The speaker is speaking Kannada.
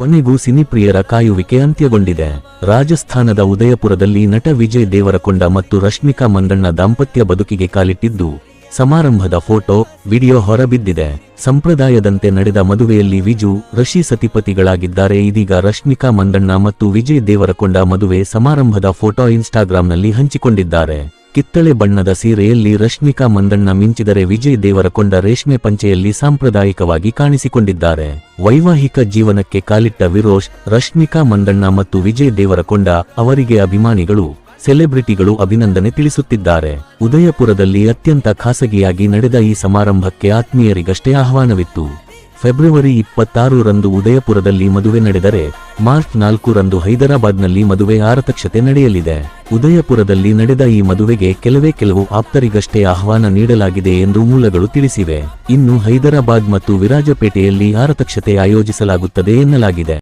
ಕೊನೆಗೂ ಸಿನಿಪ್ರಿಯರ ಕಾಯುವಿಕೆ ಅಂತ್ಯಗೊಂಡಿದೆ. ರಾಜಸ್ಥಾನದ ಉದಯಪುರದಲ್ಲಿ ನಟ ವಿಜಯ್ ದೇವರಕೊಂಡ ಮತ್ತು ರಶ್ಮಿಕಾ ಮಂದಣ್ಣ ದಾಂಪತ್ಯ ಬದುಕಿಗೆ ಕಾಲಿಟ್ಟಿದ್ದು, ಸಮಾರಂಭದ ಫೋಟೋ, ವಿಡಿಯೋ ಹೊರಬಿದ್ದಿದೆ. ಸಂಪ್ರದಾಯದಂತೆ ನಡೆದ ಮದುವೆಯಲ್ಲಿ ವಿಜು, ರಶಿ ಸತಿಪತಿಗಳಾಗಿದ್ದಾರೆ. ಇದೀಗ ರಶ್ಮಿಕಾ ಮಂದಣ್ಣ ಮತ್ತು ವಿಜಯ್ ದೇವರಕೊಂಡ ಮದುವೆ ಸಮಾರಂಭದ ಫೋಟೋ ಇನ್ಸ್ಟಾಗ್ರಾಂನಲ್ಲಿ ಹಂಚಿಕೊಂಡಿದ್ದಾರೆ. ಕಿತ್ತಳೆ ಬಣ್ಣದ ಸೀರೆಯಲ್ಲಿ ರಶ್ಮಿಕಾ ಮಂದಣ್ಣ ಮಿಂಚಿದರೆ ವಿಜಯ್ ದೇವರಕೊಂಡ ರೇಷ್ಮೆ ಪಂಚೆಯಲ್ಲಿ ಸಾಂಪ್ರದಾಯಿಕವಾಗಿ ಕಾಣಿಸಿಕೊಂಡಿದ್ದಾರೆ. ವೈವಾಹಿಕ ಜೀವನಕ್ಕೆ ಕಾಲಿಟ್ಟ ವಿರೋಶ್, ರಶ್ಮಿಕಾ ಮಂದಣ್ಣ ಮತ್ತು ವಿಜಯ್ ದೇವರಕೊಂಡ ಅವರಿಗೆ ಅಭಿಮಾನಿಗಳು, ಸೆಲೆಬ್ರಿಟಿಗಳು ಅಭಿನಂದನೆ ತಿಳಿಸುತ್ತಿದ್ದಾರೆ. ಉದಯಪುರದಲ್ಲಿ ಅತ್ಯಂತ ಖಾಸಗಿಯಾಗಿ ನಡೆದ ಈ ಸಮಾರಂಭಕ್ಕೆ ಆತ್ಮೀಯರಿಗಷ್ಟೇ ಆಹ್ವಾನವಿತ್ತು. ಫೆಬ್ರವರಿ 26ರಂದು ಉದಯಪುರದಲ್ಲಿ ಮದುವೆ ನಡೆದರೆ, ಮಾರ್ಚ್ 4ರಂದು ಹೈದರಾಬಾದ್ನಲ್ಲಿ ಮದುವೆ ಆರತಕ್ಷತೆ ನಡೆಯಲಿದೆ. ಉದಯಪುರದಲ್ಲಿ ನಡೆದ ಈ ಮದುವೆಗೆ ಕೆಲವು ಆಪ್ತರಿಗಷ್ಟೇ ಆಹ್ವಾನ ನೀಡಲಾಗಿದೆ ಎಂದು ಮೂಲಗಳು ತಿಳಿಸಿವೆ. ಇನ್ನು ಹೈದರಾಬಾದ್ ಮತ್ತು ವಿರಾಜಪೇಟೆಯಲ್ಲಿ ಆರತಕ್ಷತೆ ಆಯೋಜಿಸಲಾಗುತ್ತದೆ ಎನ್ನಲಾಗಿದೆ.